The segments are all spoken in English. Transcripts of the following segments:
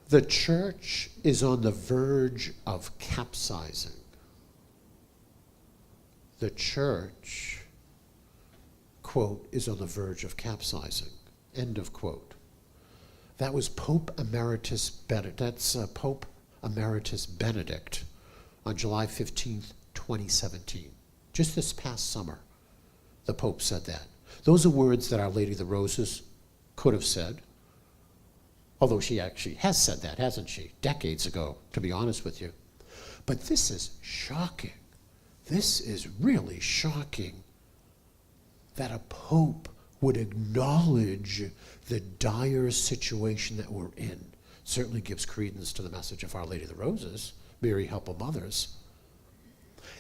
The church is on the verge of capsizing. The church, quote, is on the verge of capsizing, end of quote. That was Pope Emeritus Benedict on July 15th, 2017. Just this past summer, the Pope said that. Those are words that Our Lady of the Roses could have said, although she actually has said that, hasn't she? Decades ago, to be honest with you. But this is shocking. This is really shocking that a pope would acknowledge the dire situation that we're in. Certainly gives credence to the message of Our Lady of the Roses, Mary, help of mothers.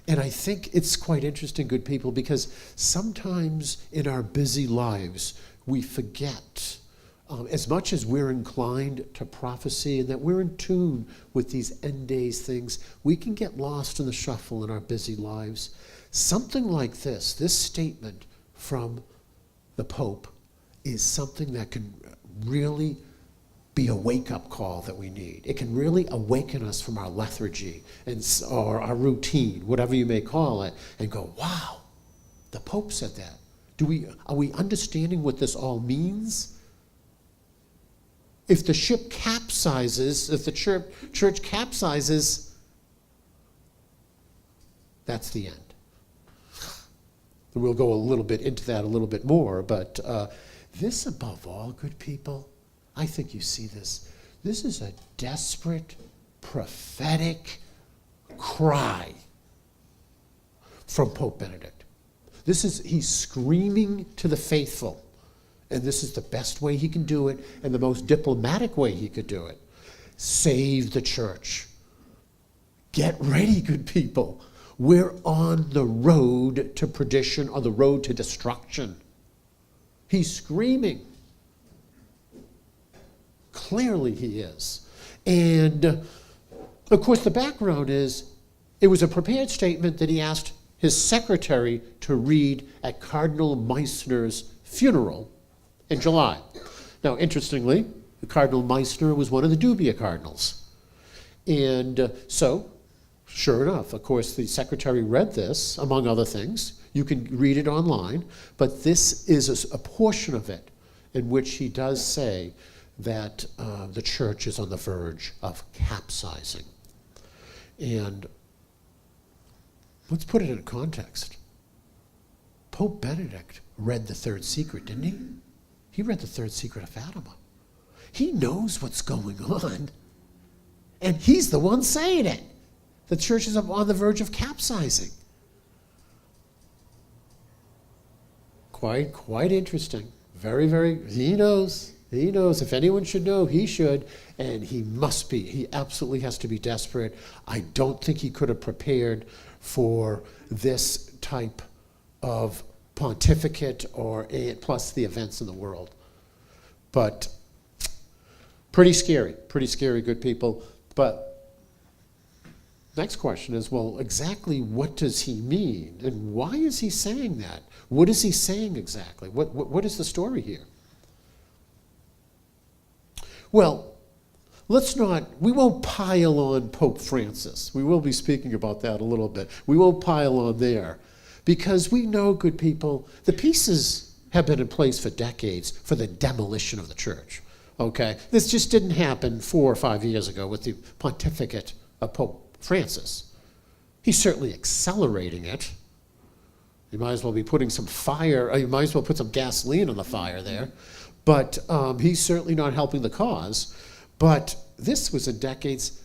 And I think it's quite interesting, good people, because sometimes in our busy lives, we forget, as much as we're inclined to prophecy and that we're in tune with these end days things, we can get lost in the shuffle in our busy lives. Something like this statement from the Pope is something that can really be a wake-up call that we need. It can really awaken us from our lethargy or our routine, whatever you may call it, and go, wow, the Pope said that. Are we understanding what this all means? If the ship capsizes, if the church capsizes, that's the end. We'll go a little bit into that a little bit more, but this above all, good people, I think you see this. This is a desperate, prophetic cry from Pope Benedict. He's screaming to the faithful, and this is the best way he can do it and the most diplomatic way he could do it. Save the church. Get ready, good people. We're on the road to perdition, or the road to destruction. He's screaming. Clearly he is. And of course the background is, it was a prepared statement that he asked his secretary to read at Cardinal Meissner's funeral in July. Now, interestingly, Cardinal Meissner was one of the Dubia cardinals. And so, sure enough, of course, the secretary read this, among other things. You can read it online, but this is a portion of it in which he does say that the church is on the verge of capsizing. And let's put it in context. Pope Benedict read the third secret, didn't he? He read the third secret of Fatima. He knows what's going on, and he's the one saying it. The church is on the verge of capsizing. Quite interesting. Very, very, he knows. He knows. If anyone should know, he should. And he must be. He absolutely has to be desperate. I don't think he could have prepared for this type of pontificate plus the events in the world. But pretty scary, good people. But next question is, well, exactly what does he mean? And why is he saying that? What is he saying exactly? What is the story here? Well, we won't pile on Pope Francis. We will be speaking about that a little bit. We won't pile on there, because we know, good people, the pieces have been in place for decades for the demolition of the church. Okay? This just didn't happen 4 or 5 years ago with the pontificate of Pope Francis. He's certainly accelerating it. You might as well be putting some fire, you might as well put some gasoline on the fire there. But he's certainly not helping the cause. But this was in decades.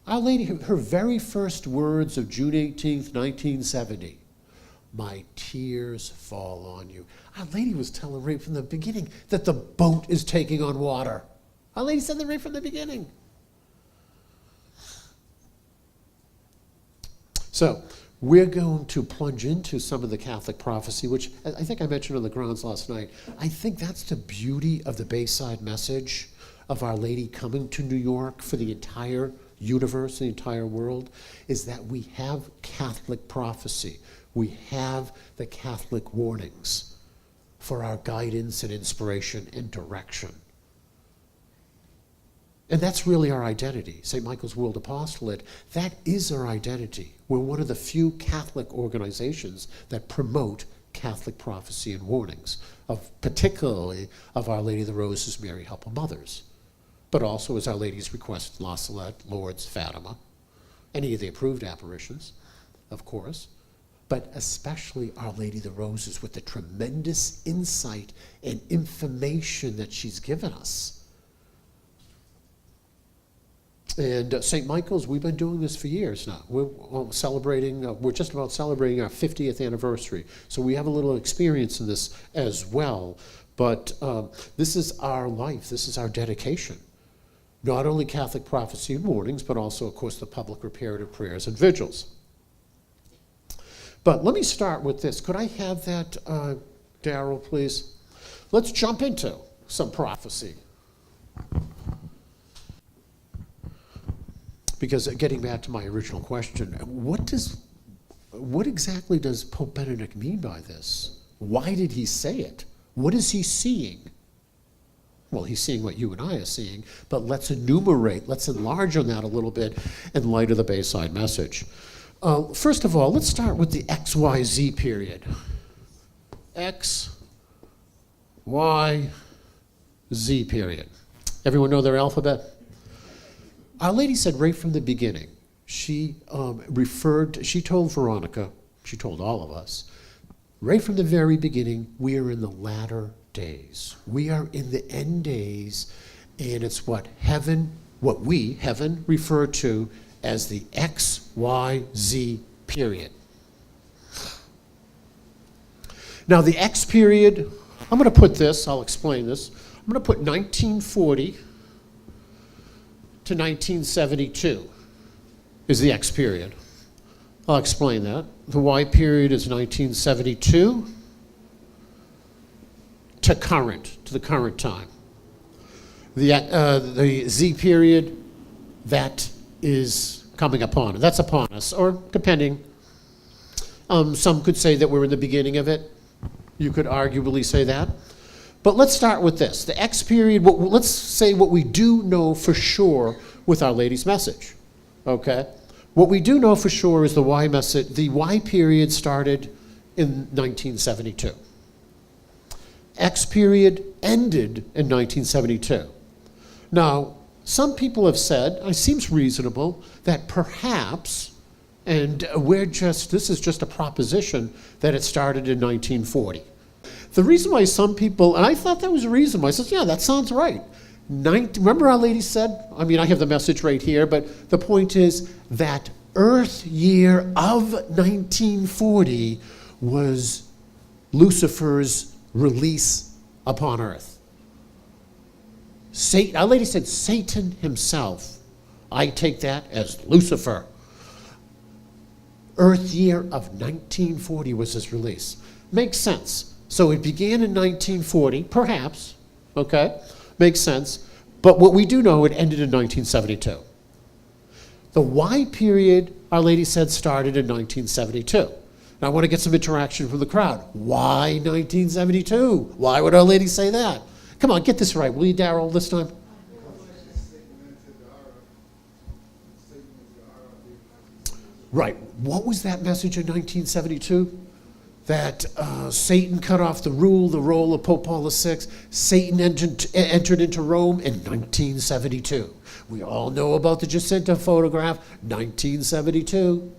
Our Lady, her very first words of June 18th, 1970, "My tears fall on you." Our Lady was telling right from the beginning that the boat is taking on water. Our Lady said that right from the beginning. So we're going to plunge into some of the Catholic prophecy, which I think I mentioned on the grounds last night. I think that's the beauty of the Bayside message of Our Lady coming to New York for the entire universe, the entire world, is that we have Catholic prophecy. We have the Catholic warnings for our guidance and inspiration and direction. And that's really our identity. St. Michael's World Apostolate, that is our identity. We're one of the few Catholic organizations that promote Catholic prophecy and warnings, particularly of Our Lady of the Roses, Mary Help of Mothers, but also as Our Lady's Request, La Salette, Lourdes, Fatima, any of the approved apparitions, of course, but especially Our Lady of the Roses with the tremendous insight and information that she's given us. And St. Michael's, we've been doing this for years now. We're just about celebrating our 50th anniversary. So we have a little experience in this as well. But this is our life, this is our dedication. Not only Catholic prophecy and warnings, but also, of course, the public reparative prayers and vigils. But let me start with this. Could I have that, Daryl, please? Let's jump into some prophecy. Because getting back to my original question, what exactly does Pope Benedict mean by this? Why did he say it? What is he seeing? Well, he's seeing what you and I are seeing, but let's enlarge on that a little bit in light of the Bayside message. First of all, let's start with the XYZ period. X, Y, Z period. Everyone know their alphabet? Our Lady said right from the beginning, she told Veronica, she told all of us, right from the very beginning, we are in the latter days. We are in the end days, and it's what heaven refer to as the XYZ period. Now the X period, I'm going to put this, I'll explain this, I'm going to put 1940 to 1972 is the X period. I'll explain that. The Y period is 1972 to the current time. The Z period, that is coming upon us. That's upon us, or depending. Some could say that we're in the beginning of it. You could arguably say that. But let's start with this. The X period, let's say what we do know for sure with Our Lady's message, okay? What we do know for sure is the Y period started in 1972. X period ended in 1972. Now, some people have said, it seems reasonable, that perhaps, and this is just a proposition, that it started in 1940. The reason why some people, and I thought that was reasonable, I said, yeah, that sounds right. Remember Our Lady said, I have the message right here, but the point is that Earth year of 1940 was Lucifer's release upon Earth. Our Lady said Satan himself. I take that as Lucifer. Earth year of 1940 was his release. Makes sense. So it began in 1940, perhaps, okay? Makes sense. But what we do know, it ended in 1972. The Y period, Our Lady said, started in 1972. Now I want to get some interaction from the crowd. Why 1972? Why would Our Lady say that? Come on, get this right. Will you, Daryl, this time? Right. What was that message in 1972? That Satan cut off the role of Pope Paul VI. Satan entered into Rome in 1972. We all know about the Jacinta photograph, 1972.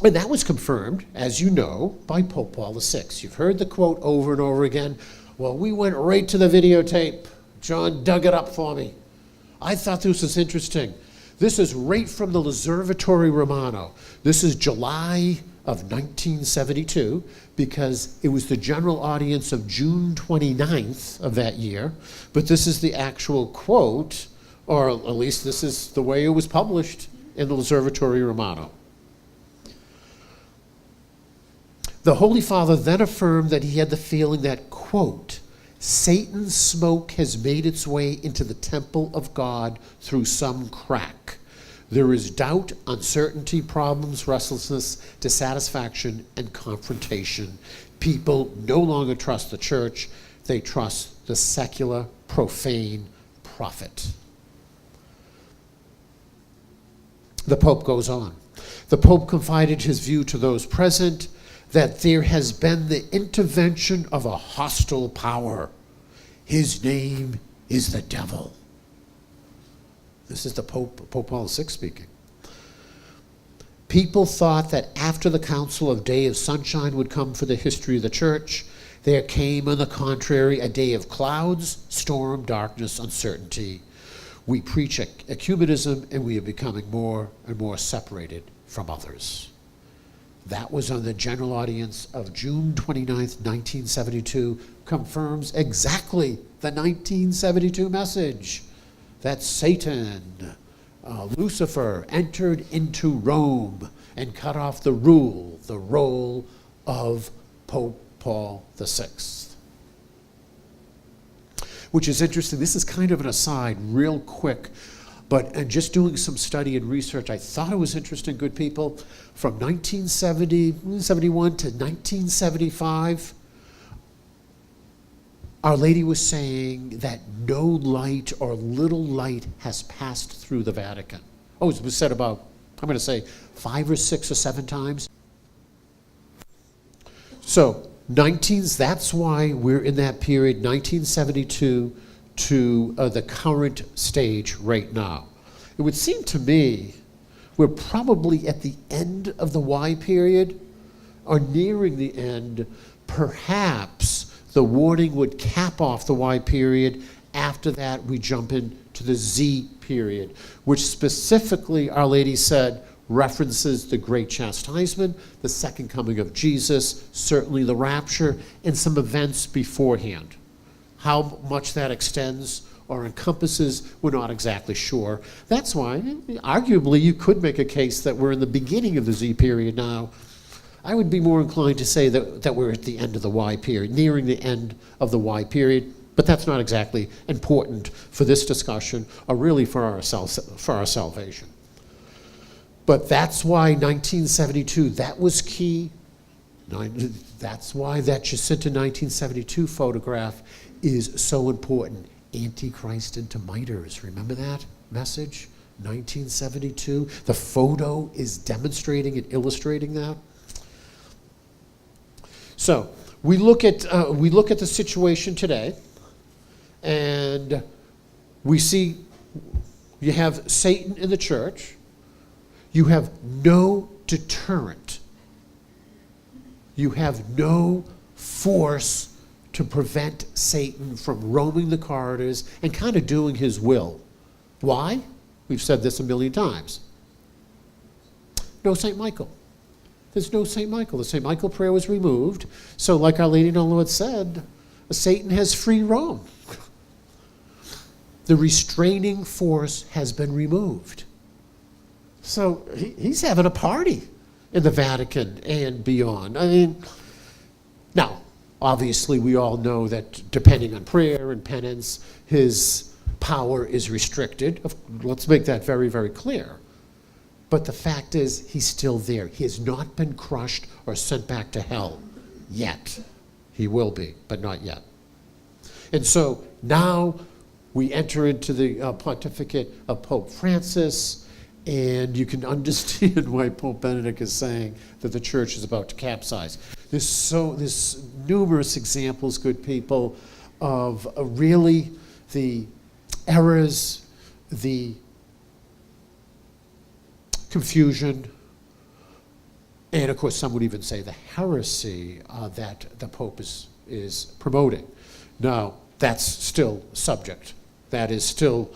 And that was confirmed, as you know, by Pope Paul VI. You've heard the quote over and over again. Well, we went right to the videotape. John dug it up for me. I thought this was interesting. This is right from the L'Osservatore Romano. This is July of 1972, because it was the general audience of June 29th of that year, but this is the actual quote, or at least this is the way it was published in the L'Osservatore Romano. The Holy Father then affirmed that he had the feeling that, quote, Satan's smoke has made its way into the temple of God through some crack. There is doubt, uncertainty, problems, restlessness, dissatisfaction, and confrontation. People no longer trust the church. They trust the secular, profane prophet. The Pope goes on. The Pope confided his view to those present that there has been the intervention of a hostile power. His name is the devil. This is the Pope Paul VI speaking. People thought that after the Council of Day of Sunshine would come for the history of the Church, there came, on the contrary, a day of clouds, storm, darkness, uncertainty. We preach ecumenism, and we are becoming more and more separated from others. That was on the general audience of June 29th, 1972, confirms exactly the 1972 message that Satan, Lucifer, entered into Rome and cut off the role of Pope Paul VI. Which is interesting. This is kind of an aside, real quick. And just doing some study and research, I thought it was interesting, good people. From 1971 to 1975, Our Lady was saying that no light or little light has passed through the Vatican. Oh, it was said about, I'm going to say, 5 or 6 or 7 times. So, that's why we're in that period, 1972 to the current stage right now. It would seem to me we're probably at the end of the Y period or nearing the end. Perhaps the warning would cap off the Y period. After that, we jump into the Z period, which specifically, Our Lady said, references the Great Chastisement, the Second Coming of Jesus, certainly the Rapture, and some events beforehand. How much that extends or encompasses, we're not exactly sure. That's why, arguably, you could make a case that we're in the beginning of the Z period now. I would be more inclined to say that we're at the end of the Y period, nearing the end of the Y period, but that's not exactly important for this discussion or really for our salvation. But that's why 1972, that was key. That's why that Jacinta 1972 photograph is so important. Antichrist into miters. Remember that message? 1972. The photo is demonstrating and illustrating that. So we look at the situation today, and we see you have Satan in the church. You have no deterrent. You have no force to prevent Satan from roaming the corridors and kind of doing his will. Why? We've said this a million times. No St. Michael. There's no St. Michael. The St. Michael prayer was removed. So like Our Lady and our Lord said, Satan has free roam. The restraining force has been removed. So he's having a party in the Vatican and beyond. I mean, now, obviously we all know that depending on prayer and penance, his power is restricted. Let's make that very, very clear. But the fact is, he's still there. He has not been crushed or sent back to hell yet. He will be, but not yet. And so now we enter into the pontificate of Pope Francis, and you can understand why Pope Benedict is saying that the church is about to capsize. There's numerous examples, good people, of really the errors, the confusion, and of course some would even say the heresy that the Pope is promoting. Now, that's still subject. That is still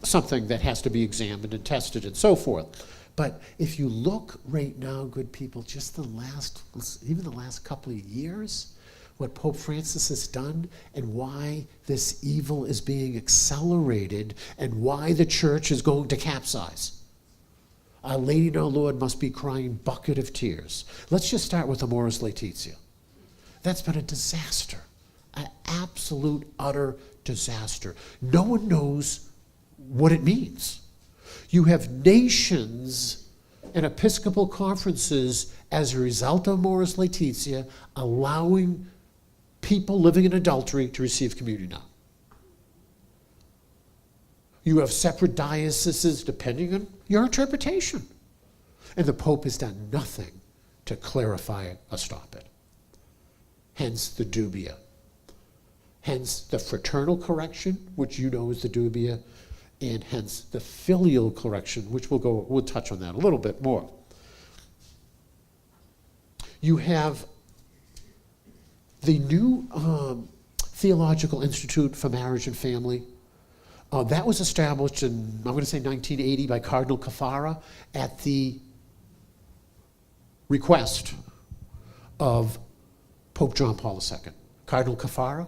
something that has to be examined and tested and so forth. But if you look right now, good people, just even the last couple of years, what Pope Francis has done and why this evil is being accelerated and why the church is going to capsize. Our Lady and our Lord must be crying bucket of tears. Let's just start with Amoris Laetitia. That's been a disaster, an absolute, utter disaster. No one knows what it means. You have nations and episcopal conferences as a result of Amoris Laetitia allowing people living in adultery to receive communion now. You have separate dioceses depending on your interpretation. And the Pope has done nothing to clarify it or stop it. Hence the dubia. Hence the fraternal correction, which you know is the dubia, and hence the filial correction, which we'll touch on that a little bit more. You have the new Theological Institute for Marriage and Family. That was established in, I'm going to say 1980 by Cardinal Caffarra at the request of Pope John Paul II. Cardinal Caffarra,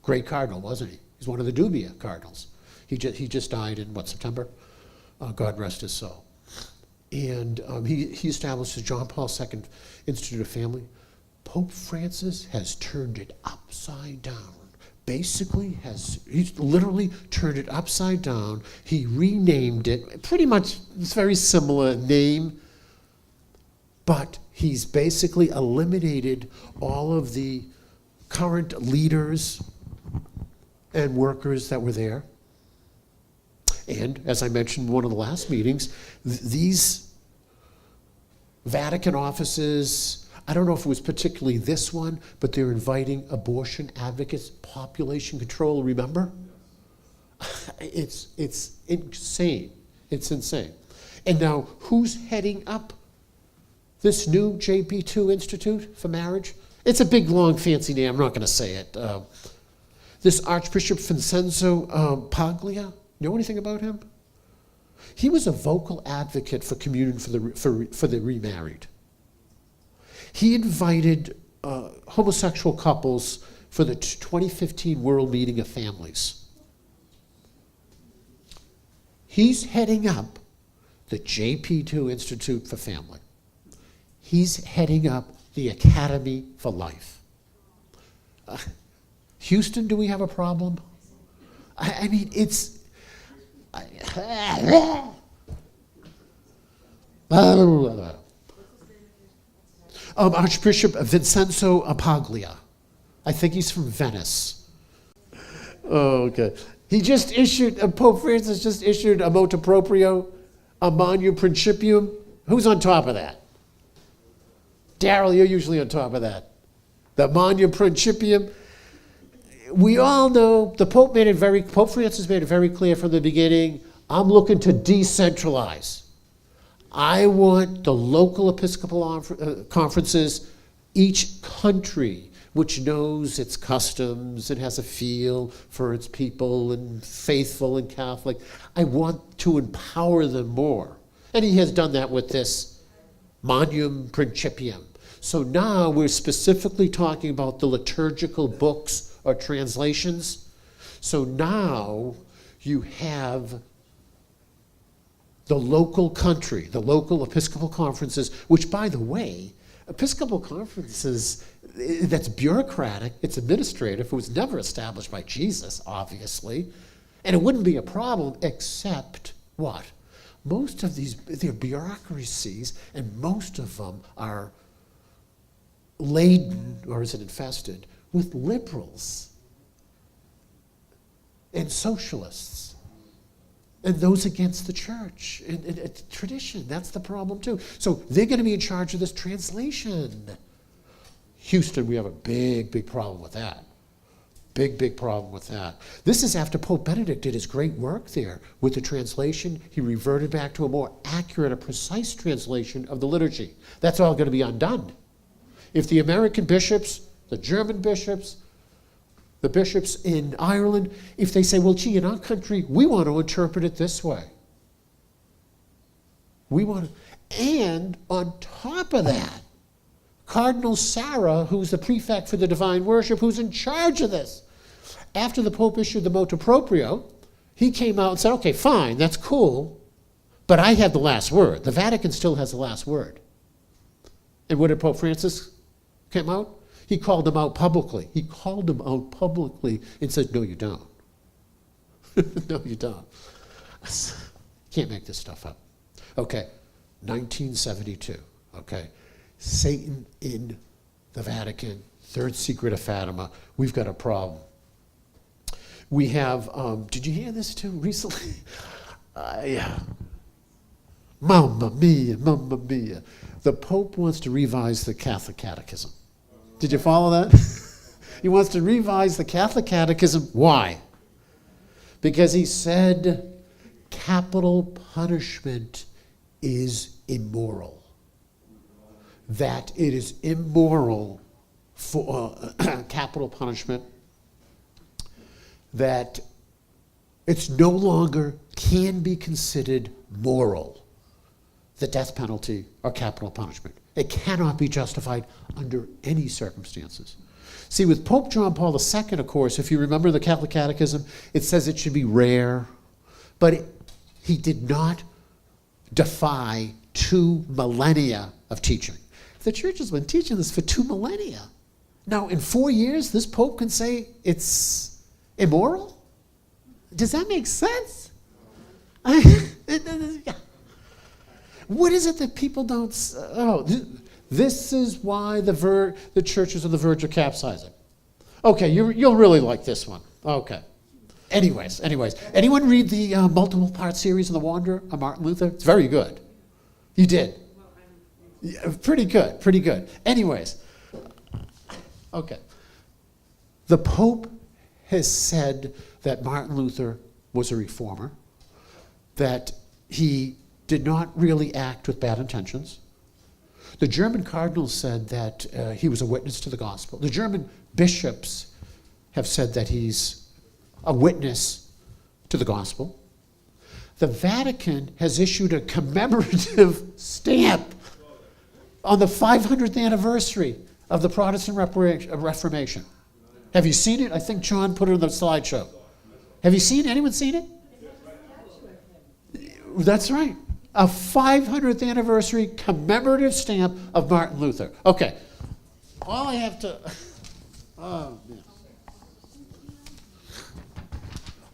great cardinal, wasn't he? He's one of the dubia cardinals. He just died in, September? God rest his soul. And he established the John Paul II Institute of Family. Pope Francis has turned it upside down. Basically, he's literally turned it upside down. He renamed it, pretty much, it's a very similar name, but he's basically eliminated all of the current leaders and workers that were there. And as I mentioned in one of the last meetings, these Vatican offices, I don't know if it was particularly this one, but they're inviting abortion advocates, population control, remember? It's insane. It's insane. And now, who's heading up this new JP2 Institute for Marriage? It's a big, long, fancy name. I'm not going to say it. This Archbishop Vincenzo Paglia, you know anything about him? He was a vocal advocate for communion for the remarried. He invited homosexual couples for the 2015 World Meeting of Families. He's heading up the JP2 Institute for Family. He's heading up the Academy for Life. Houston, do we have a problem? I mean, it's... Archbishop Vincenzo Paglia. I think he's from Venice. Oh, okay. He just issued, Pope Francis just issued a motu proprio, a Manuum Principium. Who's on top of that? Daryl, you're usually on top of that. The Manuum Principium. We all know Pope Francis made it very clear from the beginning, I'm looking to decentralize. I want the local Episcopal conferences, each country which knows its customs and has a feel for its people and faithful and Catholic. I want to empower them more. And he has done that with this Manuum Principium. So now we're specifically talking about the liturgical books or translations. So now you have the local country, the local Episcopal conferences, which, by the way, Episcopal conferences, that's bureaucratic, it's administrative, it was never established by Jesus, obviously, and it wouldn't be a problem except what? Most of these, they're bureaucracies, and most of them are laden, or is it infested, with liberals and socialists. And those against the church and tradition. That's the problem too. So they're going to be in charge of this translation. Houston, we have a big, big problem with that. Big, big problem with that. This is after Pope Benedict did his great work there with the translation. He reverted back to a more accurate, a precise translation of the liturgy. That's all going to be undone. If the American bishops, the German bishops, the bishops in Ireland, if they say, well, gee, in our country, we want to interpret it this way. We want to, and on top of that, Cardinal Sarah, who's the prefect for the divine worship, who's in charge of this, after the Pope issued the motu proprio, he came out and said, okay, fine, that's cool, but I have the last word. The Vatican still has the last word. And what did Pope Francis come out? He called them out publicly. He called them out publicly and said, no, you don't. No, you don't. Can't make this stuff up. Okay, 1972, okay. Satan in the Vatican, third secret of Fatima. We've got a problem. We have, did you hear this too recently? Yeah. Mamma mia, mamma mia. The Pope wants to revise the Catholic Catechism. Did you follow that? He wants to revise the Catholic Catechism. Why? Because he said capital punishment is immoral. That it is immoral for capital punishment, that it's no longer can be considered moral, the death penalty or capital punishment. It cannot be justified under any circumstances. See, with Pope John Paul II, of course, if you remember the Catholic Catechism, it says it should be rare, but he did not defy 2 millennia of teaching. The church has been teaching this for 2 millennia. Now, in 4 years, this Pope can say it's immoral? Does that make sense? What is it that people don't... This is why the church is on the verge of capsizing. Okay, you'll really like this one. Okay. Anyways. Anyone read the multiple-part series of The Wanderer of Martin Luther? It's very good. You did? Yeah, pretty good. Anyways. Okay. The Pope has said that Martin Luther was a reformer, that he did not really act with bad intentions. The German cardinals said that he was a witness to the gospel. The German bishops have said that he's a witness to the gospel. The Vatican has issued a commemorative stamp on the 500th anniversary of the Protestant Reformation. Have you seen it? I think John put it on the slideshow. Have you seen it? Anyone seen it? That's right. A 500th anniversary commemorative stamp of Martin Luther. Okay. All I have to... Oh, man.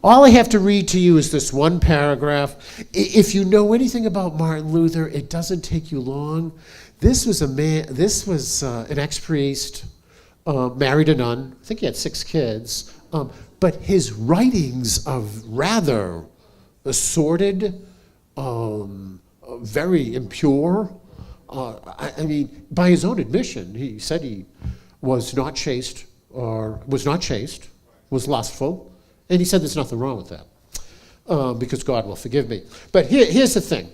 All I have to read to you is this one paragraph. If you know anything about Martin Luther, it doesn't take you long. This was an ex-priest, married a nun. I think he had 6 kids. But his writings of rather sordid, very impure. I mean, by his own admission, he said he was not chaste, was lustful, and he said there's nothing wrong with that, because God will forgive me. But here's the thing.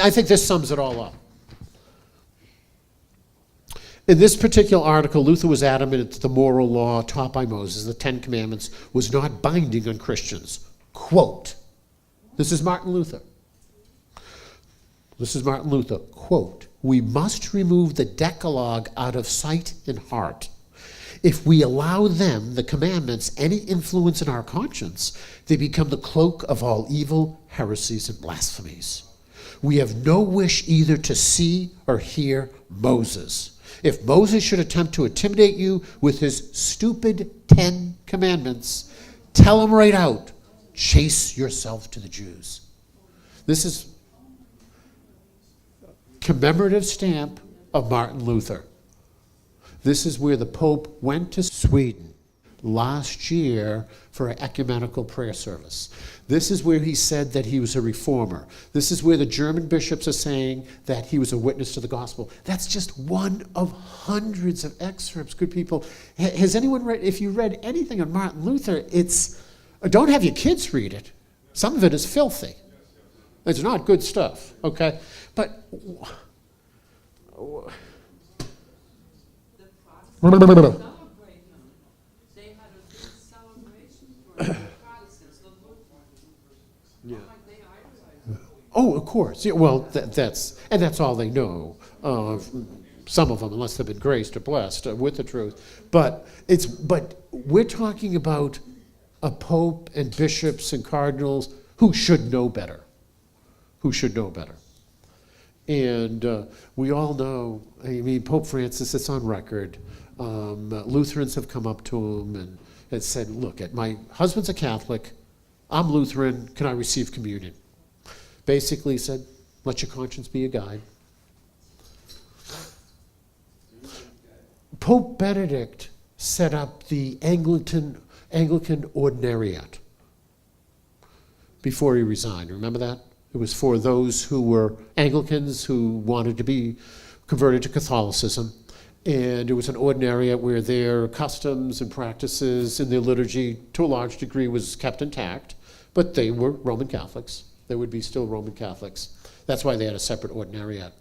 I think this sums it all up. In this particular article, Luther was adamant that the moral law taught by Moses, the 10 Commandments, was not binding on Christians. Quote, this is Martin Luther. Quote, we must remove the Decalogue out of sight and heart. If we allow them, the commandments, any influence in our conscience, they become the cloak of all evil, heresies, and blasphemies. We have no wish either to see or hear Moses. If Moses should attempt to intimidate you with his stupid 10 commandments, tell him right out, chase yourself to the Jews. This is commemorative stamp of Martin Luther. This is where the Pope went to Sweden last year for an ecumenical prayer service. This is where he said that he was a reformer. This is where the German bishops are saying that he was a witness to the gospel. That's just one of hundreds of excerpts, good people. Has anyone read, if you read anything on Martin Luther, don't have your kids read it. Some of it is filthy. It's not good stuff, okay? But They had a big celebration for the Protestants, the Lutherans. yeah. Like they idolize. Oh, of course. Yeah, well, that's all they know. Some of them, unless they've been graced or blessed with the truth. But we're talking about a pope and bishops and cardinals who should know better. And we all know, I mean, Pope Francis, it's on record. Lutherans have come up to him and said, look, my husband's a Catholic, I'm Lutheran, can I receive communion? Basically said, let your conscience be a guide. Pope Benedict set up the Anglican Anglican Ordinariate before he resigned. Remember that? It was for those who were Anglicans who wanted to be converted to Catholicism. And it was an ordinariate where their customs and practices and their liturgy, to a large degree, was kept intact. But they were Roman Catholics. They would be still Roman Catholics. That's why they had a separate ordinariate.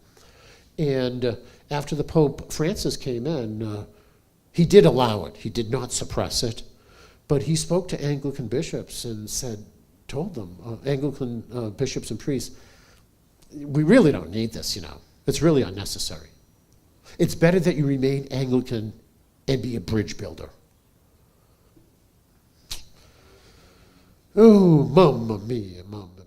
And after the Pope Francis came in, he did allow it. He did not suppress it. But he spoke to Anglican bishops and told them, Anglican bishops and priests, we really don't need this, It's really unnecessary. It's better that you remain Anglican and be a bridge builder. Oh, mamma mia, mamma mia.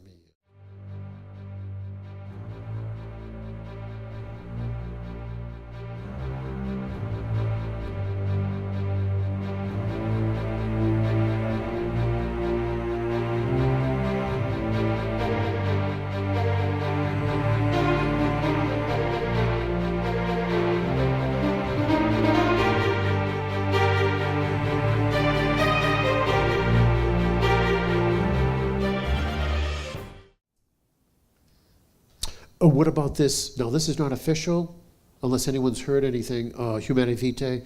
Oh, what about this? No, this is not official, unless anyone's heard anything. Humanae Vitae.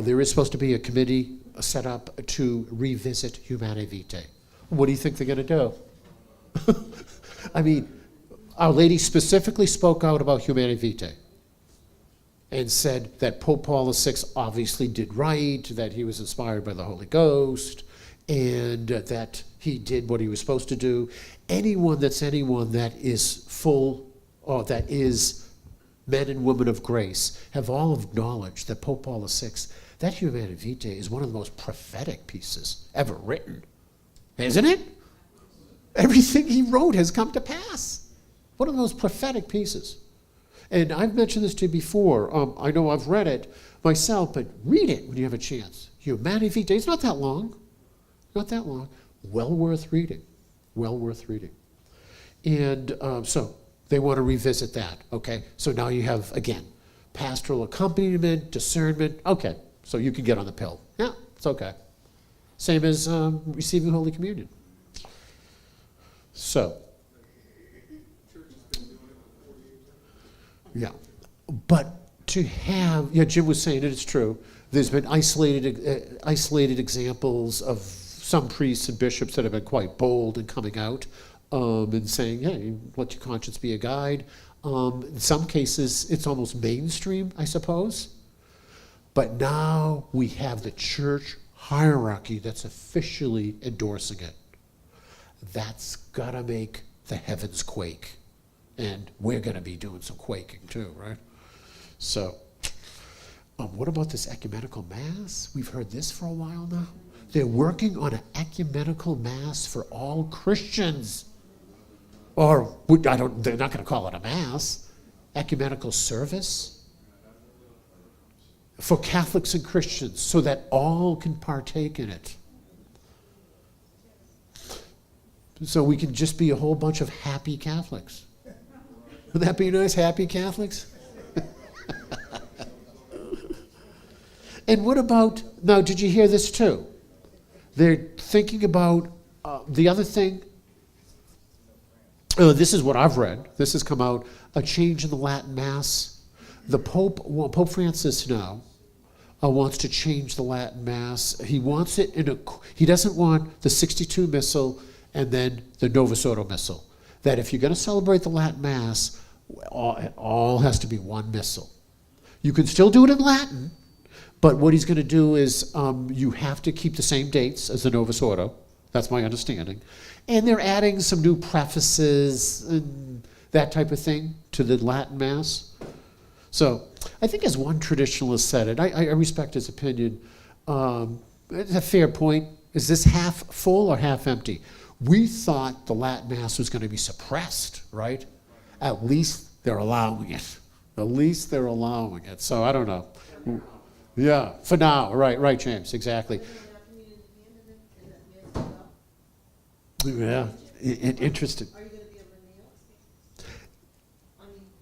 There is supposed to be a committee set up to revisit Humanae Vitae. What do you think they're going to do? I mean, Our Lady specifically spoke out about Humanae Vitae and said that Pope Paul VI obviously did right, that he was inspired by the Holy Ghost, and that he did what he was supposed to do. Anyone that is full, or that is men and women of grace, have all acknowledged that Pope Paul VI, that Humanae Vitae is one of the most prophetic pieces ever written. Isn't it? Everything he wrote has come to pass. One of the most prophetic pieces. And I've mentioned this to you before. I know I've read it myself, but read it when you have a chance. Humanae Vitae, it's not that long. Not that long. Well worth reading. Well worth reading. And so they want to revisit that, okay? So now you have, again, pastoral accompaniment, discernment. Okay, so you can get on the pill. Yeah, it's okay. Same as receiving Holy Communion. So, yeah. But to have, Jim was saying it, it's true. There's been isolated examples of some priests and bishops that have been quite bold in coming out and saying, hey, let your conscience be a guide. In some cases, it's almost mainstream, I suppose. But now we have the church hierarchy that's officially endorsing it. That's got to make the heavens quake. And we're going to be doing some quaking too, right? So, what about this ecumenical mass? We've heard this for a while now. They're working on an ecumenical mass for all Christians. Or, they're not going to call it a mass. Ecumenical service for Catholics and Christians so that all can partake in it. So we can just be a whole bunch of happy Catholics. Would that be nice, happy Catholics? And what about, now did you hear this too? They're thinking about the other thing. This is what I've read. This has come out, a change in the Latin Mass. The Pope Francis now wants to change the Latin Mass. He wants it he doesn't want the 62 Missal and then the Novus Ordo Missal. That if you're going to celebrate the Latin Mass, it all has to be one Missal. You can still do it in Latin, but what he's going to do is you have to keep the same dates as the Novus Ordo. That's my understanding. And they're adding some new prefaces and that type of thing to the Latin Mass. So I think as one traditionalist said it, I respect his opinion. It's a fair point. Is this half full or half empty? We thought the Latin Mass was going to be suppressed, right? At least they're allowing it. At least they're allowing it. So I don't know. Yeah, for now. Right, James, exactly. Yeah, interesting. Are you going to be able to kneel?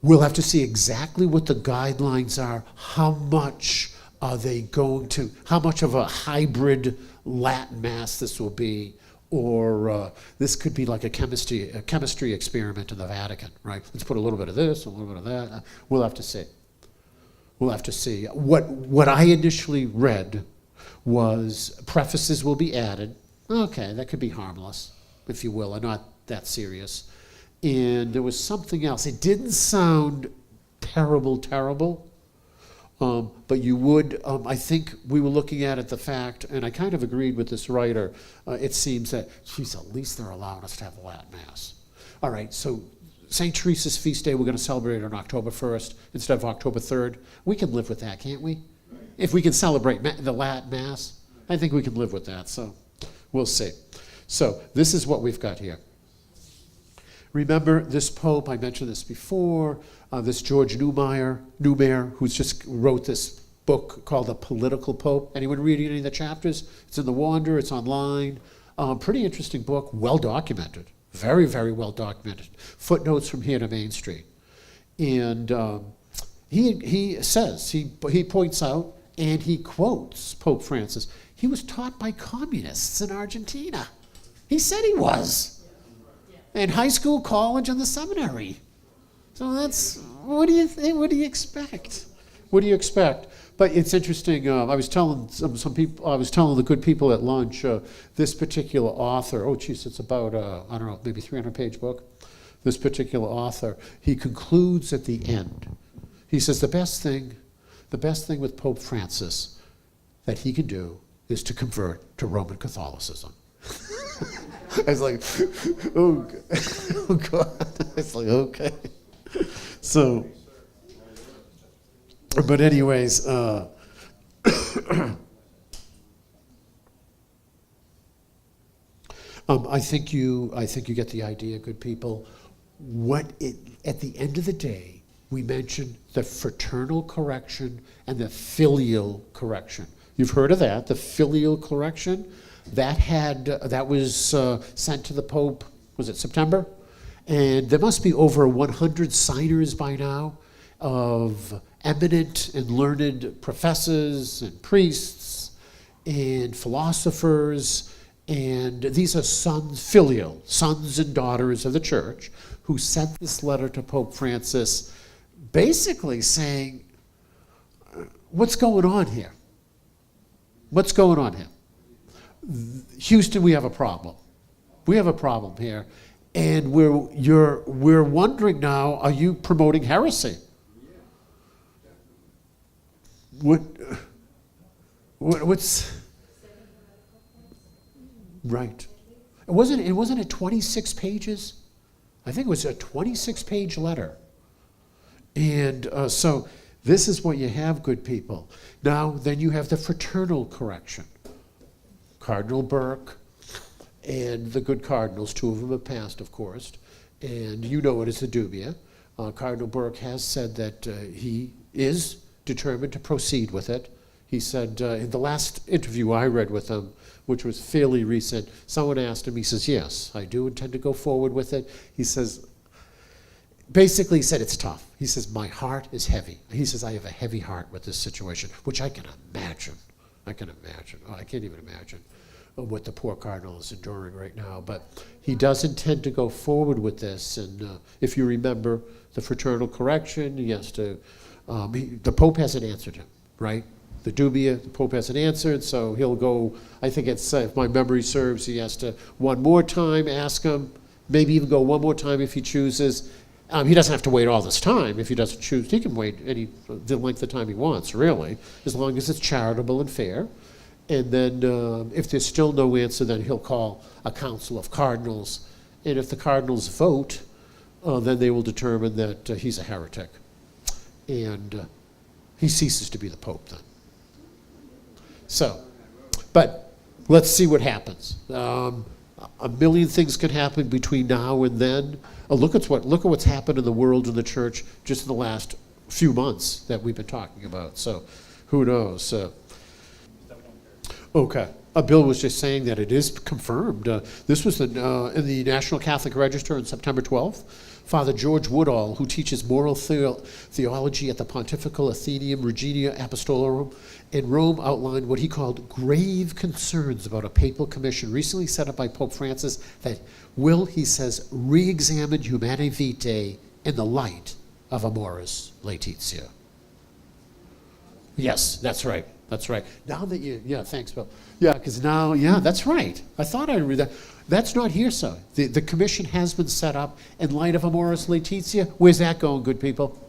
We'll have to see exactly what the guidelines are, how much Are they going to, how much of a hybrid Latin Mass this will be? Or this could be like a chemistry experiment in the Vatican, right? Let's put a little bit of this, a little bit of that. We'll have to see. We'll have to see. What I initially read was prefaces will be added. Okay, that could be harmless, if you will, and not that serious. And there was something else. It didn't sound terrible. But you would, I think we were looking at it the fact, and I kind of agreed with this writer, it seems that, geez, at least they're allowing us to have a Latin Mass. All right, so St. Teresa's feast day, we're going to celebrate on October 1st instead of October 3rd. We can live with that, can't we? Right. If we can celebrate the Latin Mass, I think we can live with that, so we'll see. So this is what we've got here. Remember this Pope, I mentioned this before, this George Newmayer, who's just wrote this book called The Political Pope. Anyone reading any of the chapters? It's in the Wander, it's online. Pretty interesting book, well documented. Very, very well documented. Footnotes from here to Main Street. And he says, he points out, and he quotes Pope Francis. He was taught by communists in Argentina. He said he was. In high school, college, and the seminary. So that's, what do you think? What do you expect? What do you expect? But it's interesting. I was telling some people. I was telling the good people at lunch. This particular author. Oh, geez, it's about I don't know, maybe 300-page book. This particular author. He concludes at the end. He says the best thing with Pope Francis that he can do is to convert to Roman Catholicism. I was like, oh God. It's like, okay. So, but anyways, I think you get the idea, good people. At the end of the day, we mentioned the fraternal correction and the filial correction. You've heard of that, the filial correction. That was sent to the Pope, was it September? And there must be over 100 signers by now of eminent and learned professors and priests and philosophers, and these are filial, sons and daughters of the church, who sent this letter to Pope Francis basically saying, what's going on here? What's going on here? Houston, we have a problem. We have a problem here, and we're wondering now: are you promoting heresy? What's right? It wasn't 26 pages. I think it was a 26-page letter, and so this is what you have, good people. Now, then you have the fraternal correction. Cardinal Burke and the good cardinals, two of them have passed, of course, and you know it as the dubia. Cardinal Burke has said that he is determined to proceed with it. He said in the last interview I read with him, which was fairly recent, someone asked him, he says, yes, I do intend to go forward with it. He says, basically he said, it's tough. He says, my heart is heavy. He says, I have a heavy heart with this situation, which I can imagine. I can imagine. Oh, I can't even imagine what the poor cardinal is enduring right now. But he does intend to go forward with this. And if you remember the fraternal correction, he has to, the Pope hasn't answered him, right? The dubia, the Pope hasn't answered, so he'll go, I think it's, if my memory serves, he has to one more time ask him, maybe even go one more time if he chooses. He doesn't have to wait all this time. If he doesn't choose, he can wait the length of time he wants, really, as long as it's charitable and fair. And then if there's still no answer, then he'll call a council of cardinals. And if the cardinals vote, then they will determine that he's a heretic. And he ceases to be the Pope then. So, but let's see what happens. A million things can happen between now and then. Look at what's happened in the world and the church just in the last few months that we've been talking about. So, who knows? Okay. Bill was just saying that it is confirmed. This was in the National Catholic Register on September 12th Father George Woodall, who teaches moral theology at the Pontifical Athenaeum Regina Apostolorum in Rome, outlined what he called grave concerns about a papal commission recently set up by Pope Francis that will, he says, re-examine Humanae Vitae in the light of Amoris Laetitia. Yes, that's right. That's right. Now that thanks, Bill. Yeah, because now, that's right. I thought I read that. That's not hearsay. The commission has been set up in light of Amoris Laetitia. Where's that going, good people?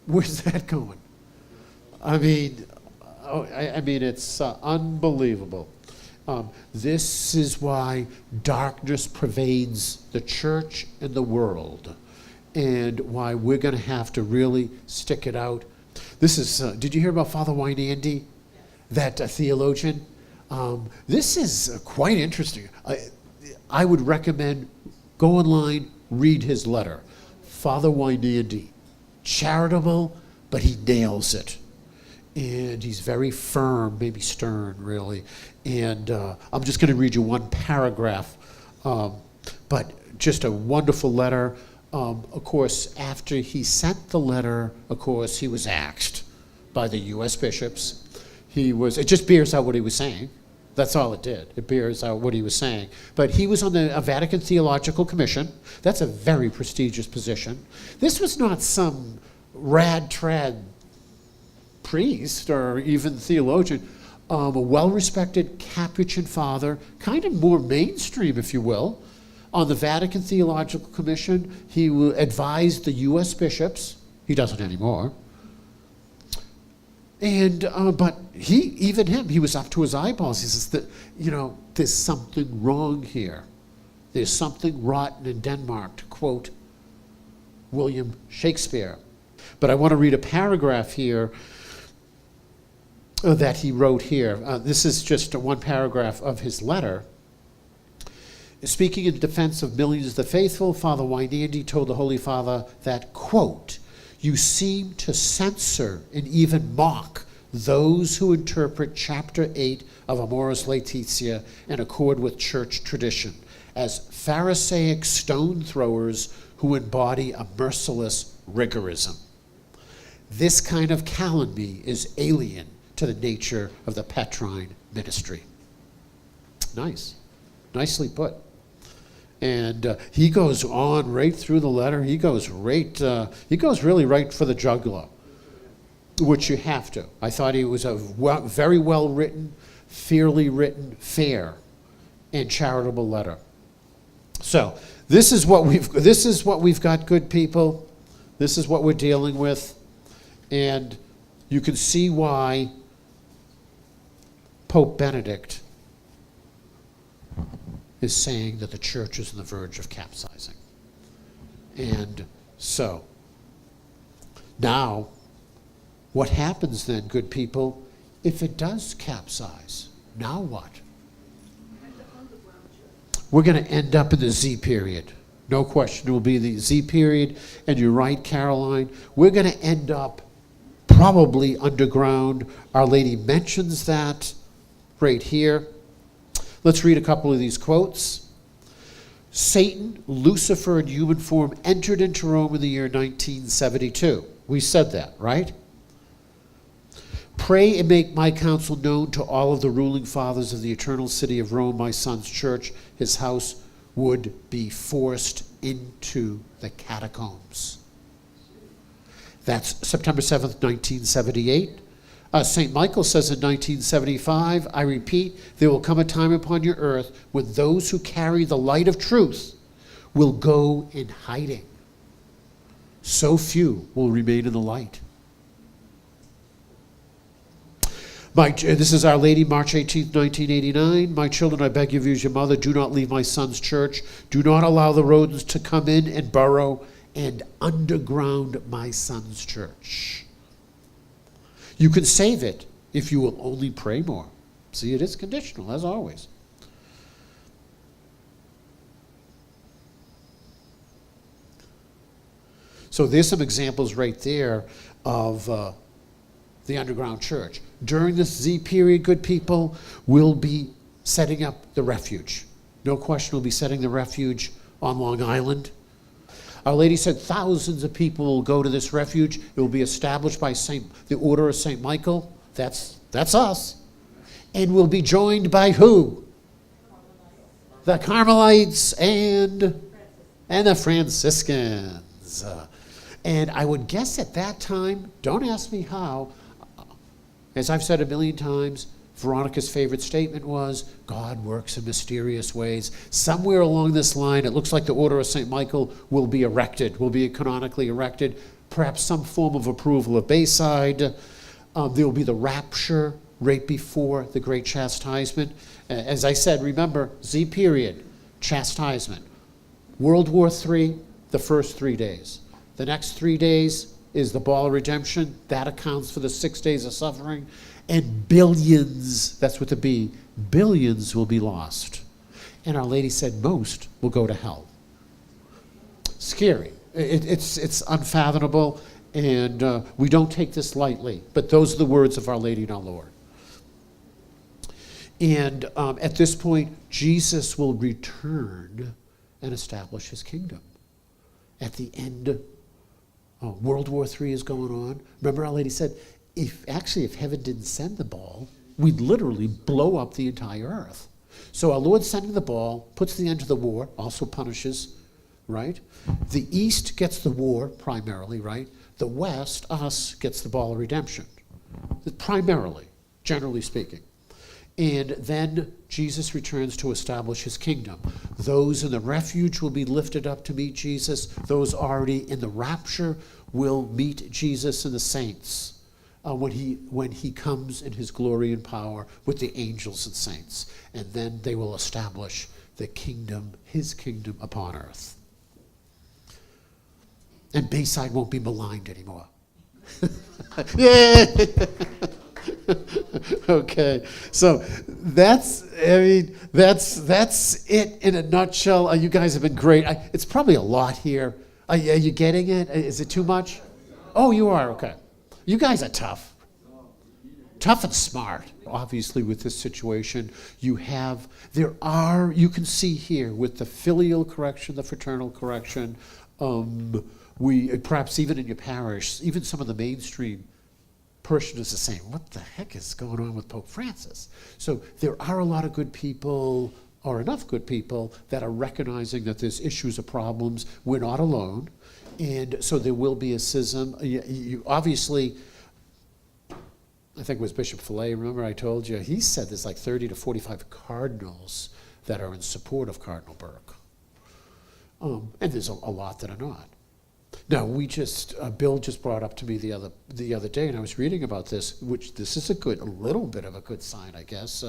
Where's that going? I mean, it's unbelievable. This is why darkness pervades the church and the world, and why we're going to have to really stick it out. This is, did you hear about Father Wynandy, that theologian? This is quite interesting. I would recommend go online, read his letter. Father Wynandy, charitable, but he nails it. And he's very firm, maybe stern, really. And I'm just going to read you one paragraph, but just a wonderful letter. Of course, after he sent the letter, of course, he was axed by the U.S. bishops. It just bears out what he was saying. That's all it did. It bears out what he was saying. But he was on the Vatican Theological Commission. That's a very prestigious position. This was not some rad-trad priest or even theologian. A well-respected Capuchin father, kind of more mainstream, if you will. On the Vatican Theological Commission, he advised the U.S. bishops. He doesn't anymore. And but he was up to his eyeballs. He says that, there's something wrong here. There's something rotten in Denmark, to quote William Shakespeare. But I want to read a paragraph here that he wrote here. This is just one paragraph of his letter. Speaking in defense of millions of the faithful, Father Wynandy told the Holy Father that, quote, "You seem to censor and even mock those who interpret Chapter 8 of Amoris Laetitia in accord with church tradition as Pharisaic stone throwers who embody a merciless rigorism. This kind of calumny is alien to the nature of the Petrine ministry." Nice. Nicely put. And he goes on right through the letter. He goes really right for the jugular, which you have to. I thought he was a very well written, fairly written, fair, and charitable letter. So this is what we've got, good people. This is what we're dealing with, and you can see why Pope Benedict is saying that the church is on the verge of capsizing. And so, now, what happens then, good people, if it does capsize? Now what? We're going to end up in the Z period. No question, it will be the Z period. And you're right, Caroline. We're going to end up probably underground. Our Lady mentions that right here. Let's read a couple of these quotes. Satan, Lucifer in human form, entered into Rome in the year 1972. We said that, right? Pray and make my counsel known to all of the ruling fathers of the eternal city of Rome, my son's church. His house would be forced into the catacombs. That's September 7th, 1978. St. Michael says in 1975, I repeat, there will come a time upon your earth when those who carry the light of truth will go in hiding. So few will remain in the light. This is Our Lady, March 18th, 1989. My children, I beg of you as your mother, do not leave my son's church. Do not allow the rodents to come in and burrow and underground my son's church. You can save it if you will only pray more. See, it is conditional, as always. So there's some examples right there of the underground church. During this Z period, good people, we'll be setting up the refuge. No question, we'll be setting the refuge on Long Island. Our Lady said thousands of people will go to this refuge. It will be established by the Order of St. Michael. That's us. And will be joined by who? The Carmelites and the Franciscans. And I would guess at that time, don't ask me how, as I've said a million times, Veronica's favorite statement was, God works in mysterious ways. Somewhere along this line, it looks like the Order of St. Michael will be erected, will be canonically erected, perhaps some form of approval of Bayside. There will be the rapture right before the Great Chastisement. As I said, remember, Z period, chastisement. World War III, the first 3 days. The next 3 days is the ball of redemption. That accounts for the 6 days of suffering. And billions, that's with the B, billions will be lost. And Our Lady said most will go to hell. Scary. It's unfathomable, and we don't take this lightly. But those are the words of Our Lady and our Lord. And at this point, Jesus will return and establish his kingdom. At the end, World War III is going on. Remember, Our Lady said, if heaven didn't send the ball, we'd literally blow up the entire earth. So our Lord sending the ball puts the end to the war, also punishes, right? The East gets the war primarily, right? The West, us, gets the ball of redemption, primarily, generally speaking. And then Jesus returns to establish his kingdom. Those in the refuge will be lifted up to meet Jesus. Those already in the rapture will meet Jesus and the saints when he comes in his glory and power with the angels and saints. And then they will establish the kingdom, his kingdom upon earth. And Bayside won't be maligned anymore. Yeah. Okay, so that's it in a nutshell. You guys have been great. It's probably a lot here. Are you getting it? Is it too much? Oh, you are? Okay. You guys are tough. Tough and smart. Obviously, with this situation, you can see here with the filial correction, the fraternal correction, we perhaps even in your parish, even some of the mainstream parishioners are saying, what the heck is going on with Pope Francis? So there are a lot of good people, or enough good people, that are recognizing that there's issues or problems. We're not alone. And so there will be a schism. You obviously, I think it was Bishop Fillet, remember I told you, he said there's like 30 to 45 cardinals that are in support of Cardinal Burke. And there's a lot that are not. Now, Bill just brought up to me the other day, and I was reading about this, which this is a little bit of a good sign, I guess.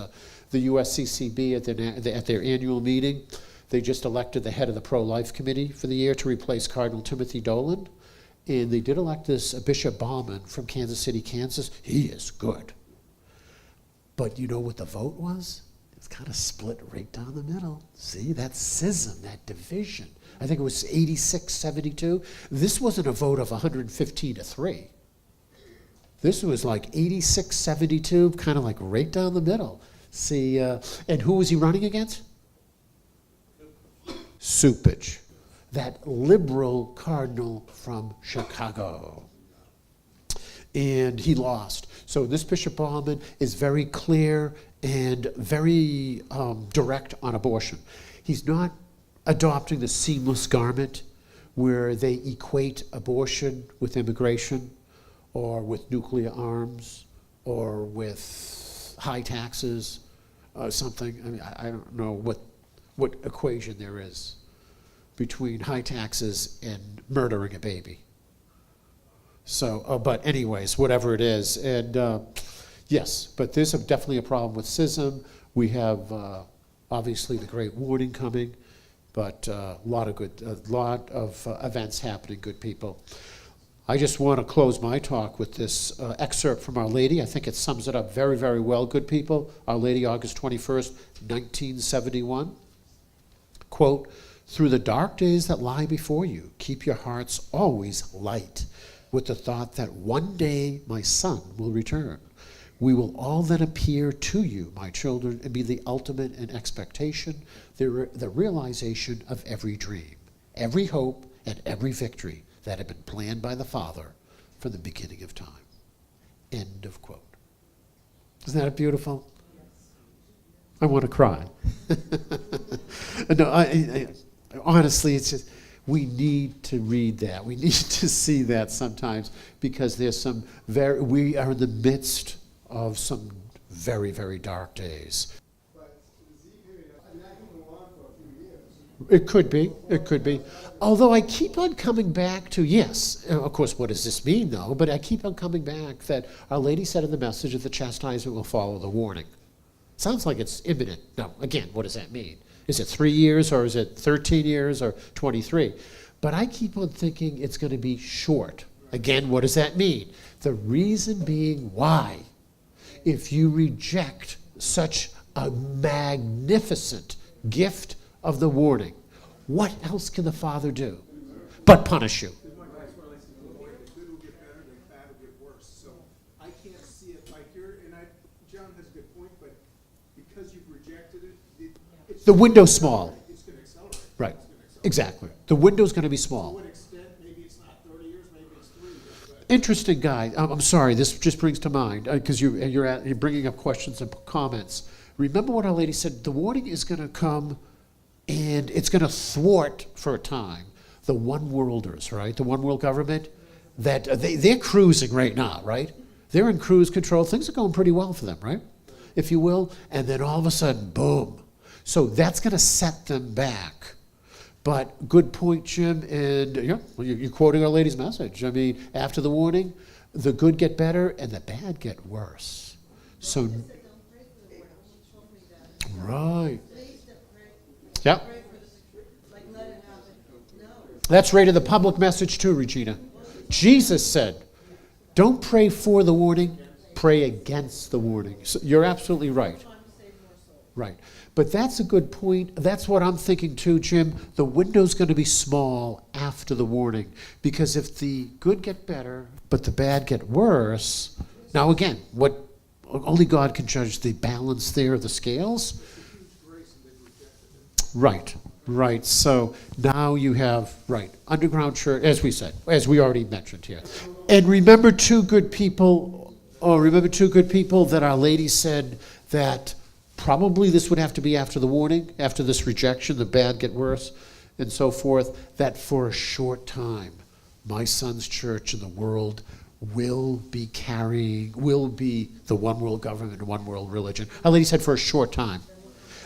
The USCCB at their annual meeting, they just elected the head of the pro-life committee for the year to replace Cardinal Timothy Dolan, and they did elect this Bishop Bauman from Kansas City, Kansas. He is good. But you know what the vote was? It's kind of split right down the middle. See, that schism, that division. I think it was 86-72. This wasn't a vote of 115-3. This was like 86-72, kind of like right down the middle. See, and who was he running against? Supich, that liberal cardinal from Chicago. And he lost. So this Bishop Bauman is very clear and very direct on abortion. He's not adopting the seamless garment where they equate abortion with immigration or with nuclear arms or with high taxes or something. I mean, I don't know what equation there is between high taxes and murdering a baby. So, but anyways, whatever it is, and yes, but there's definitely a problem with schism. We have obviously the Great Warning coming, but a lot of events happening. Good people. I just want to close my talk with this excerpt from Our Lady. I think it sums it up very, very well. Good people. Our Lady, August 21st, 1971. Quote, "Through the dark days that lie before you, keep your hearts always light, with the thought that one day my Son will return. We will all then appear to you, my children, and be the ultimate in expectation, the realization of every dream, every hope, and every victory that had been planned by the Father from the beginning of time. End of quote. Isn't that beautiful? I want to cry. No, I honestly, it's just, we need to read that. We need to see that sometimes, because there's we are in the midst of some very, very dark days. It could be. It could be. Although I keep on coming back to, yes, of course, what does this mean, though? But I keep on coming back that Our Lady said in the message that the chastisement will follow the warning. Sounds like it's imminent. Now, again, what does that mean? Is it 3 years, or is it 13 years, or 23? But I keep on thinking it's going to be short. Again, what does that mean? The reason being why, if you reject such a magnificent gift of the warning, what else can the Father do but punish you? The good will get better, the bad will get worse. So I can't see it like John has a good point, but because you've rejected it, The window's small. it's going to accelerate. Right. It's gonna accelerate. Exactly. The window's going to be To small. what extent? Maybe it's not 30 years, maybe it's 3 years. But Interesting guy. I'm sorry, this just brings to mind, because you're bringing up questions and comments. Remember what Our Lady said, the warning is going to come, and it's going to thwart for a time the one-worlders, right? The one-world government, that they're cruising right now, right? They're in cruise control. Things are going pretty well for them, right? If you will. And then all of a sudden, boom. So that's going to set them back. But good point, Jim. And you're quoting Our Lady's message. I mean, after the warning, the good get better and the bad get worse. So, right. Yep. That's right in the public message too, Regina. Jesus said, don't pray for the warning, pray against the warning. So you're absolutely right. Right. But that's a good point. That's what I'm thinking too, Jim. The window's going to be small after the warning, because if the good get better, but the bad get worse, now again, what only God can judge the balance there of the scales. Right, right. So now you have, underground church, as we said, as we already mentioned here. And remember two good people that Our Lady said that probably this would have to be after the warning, after this rejection, the bad get worse, and so forth, that for a short time, my son's church in the world will be the one world government and one world religion. Our Lady said for a short time.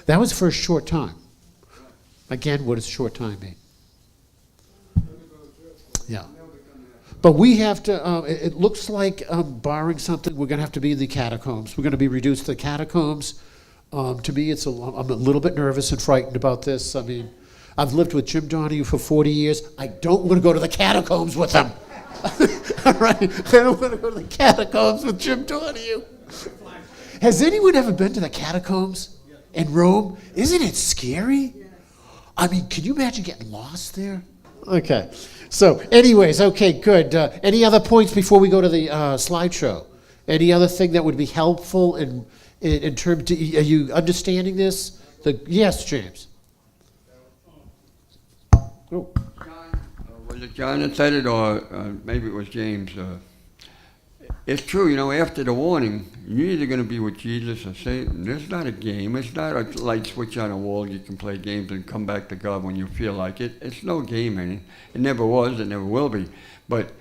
That was for a short time. Again, what does short time mean? Yeah. But we have to, it looks like, barring something, we're going to have to be in the catacombs. We're going to be reduced to the catacombs. To me, I'm a little bit nervous and frightened about this. I mean, I've lived with Jim Donahue for 40 years. I don't want to go to the catacombs with him. All right? I don't want to go to the catacombs with Jim Donahue. Has anyone ever been to the catacombs in Rome? Isn't it scary? I mean, can you imagine getting lost there? Okay. So, anyways, okay, good. Any other points before we go to the slideshow? Any other thing that would be helpful in terms? Are you understanding this? Yes, James. Oh. Was it John that said it, or maybe it was James? It's true, after the warning, you're either going to be with Jesus or Satan. It's not a game. It's not a light switch on a wall. You can play games and come back to God when you feel like it. It's no game, and it never was. It never will be. But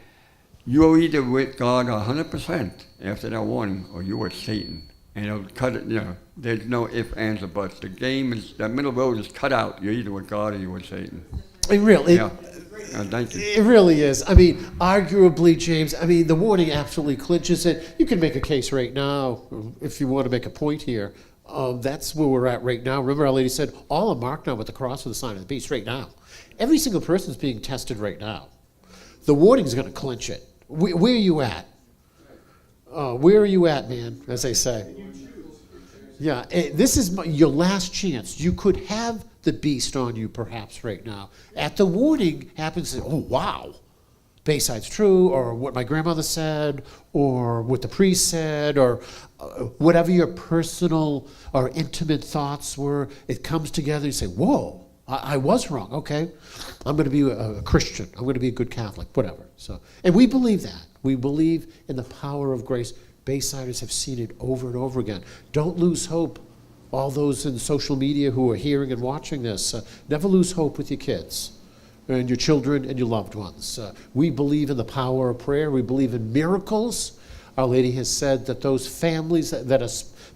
you're either with God 100% after that warning, or you're with Satan. And it'll cut it, there's no ifs, ands, or buts. The game is, that middle road is cut out. You're either with God or you're with Satan. It really, Yeah. Thank you. It really is. I mean, arguably, James, the warning absolutely clinches it. You can make a case right now, if you want to make a point here. That's where we're at right now. Remember, Our Lady said, all are marked now with the cross of the sign of the beast right now. Every single person is being tested right now. The warning is going to clinch it. Where are you at? Where are you at, man, as they say? Yeah, this is your last chance. You could have the beast on you perhaps right now. At the warning happens, oh, wow, Bayside's true, or what my grandmother said, or what the priest said, or whatever your personal or intimate thoughts were, it comes together, you say, whoa, I was wrong. Okay, I'm going to be a Christian. I'm going to be a good Catholic, whatever. So, and we believe that. We believe in the power of grace. Baysiders have seen it over and over again. Don't lose hope. All those in social media who are hearing and watching this, never lose hope with your kids and your children and your loved ones. We believe in the power of prayer. We believe in miracles. Our Lady has said that those families that are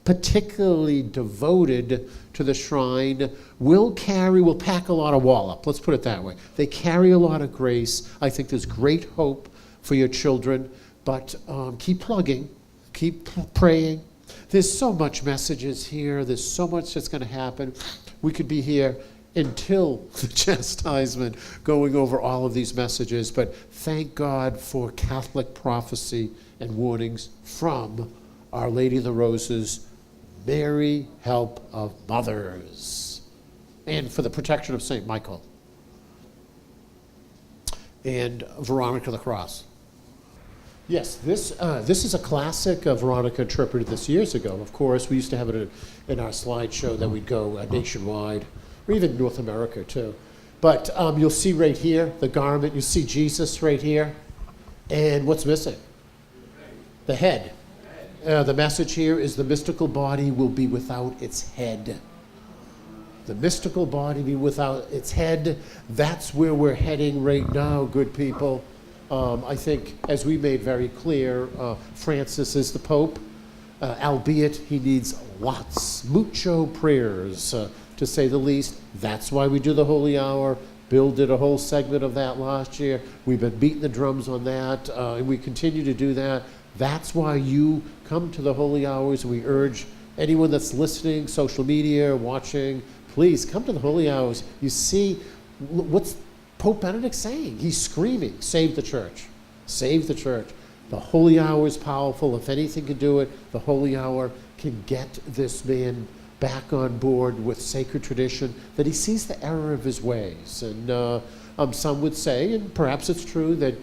particularly devoted to the shrine will pack a lot of wallop. Let's put it that way. They carry a lot of grace. I think there's great hope for your children, but keep plugging, keep praying. There's so much messages here. There's so much that's going to happen. We could be here until the chastisement going over all of these messages, but thank God for Catholic prophecy and warnings from Our Lady of the Roses, Mary, help of mothers, and for the protection of St. Michael and Veronica the Cross. Yes, this is a classic. Veronica interpreted this years ago. Of course, we used to have it in our slideshow that we'd go nationwide, or even North America too. But you'll see right here, the garment, you see Jesus right here. And what's missing? The head. The message here is the mystical body will be without its head. The mystical body be without its head. That's where we're heading right now, good people. I think, as we made very clear, Francis is the Pope, albeit he needs mucho prayers, to say the least. That's why we do the Holy Hour. Bill did a whole segment of that last year. We've been beating the drums on that, and we continue to do that. That's why you come to the Holy Hours. We urge anyone that's listening, social media, watching, please come to the Holy Hours. You see, what's Pope Benedict saying? He's screaming, save the church, save the church. The Holy Hour is powerful. If anything can do it, the Holy Hour can get this man back on board with sacred tradition, that he sees the error of his ways. And some would say, and perhaps it's true, that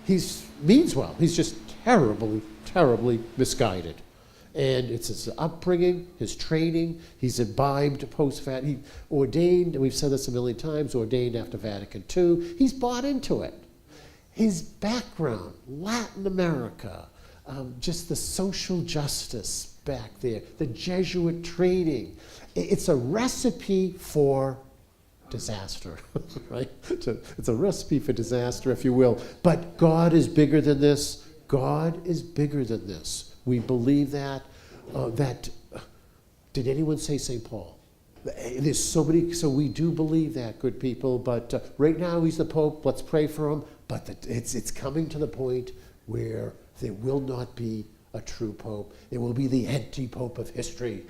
he means well. He's just terribly, terribly misguided. And it's his upbringing, his training. He's imbibed post-Vatican. He ordained, and we've said this a million times, ordained after Vatican II. He's bought into it. His background, Latin America, just the social justice back there, the Jesuit training. It's a recipe for disaster, right? It's a recipe for disaster, if you will. But God is bigger than this. God is bigger than this. We believe that. Did anyone say St. Paul? There's so many, so we do believe that, good people. But right now he's the Pope. Let's pray for him. But it's coming to the point where there will not be a true Pope. It will be the anti-Pope of history.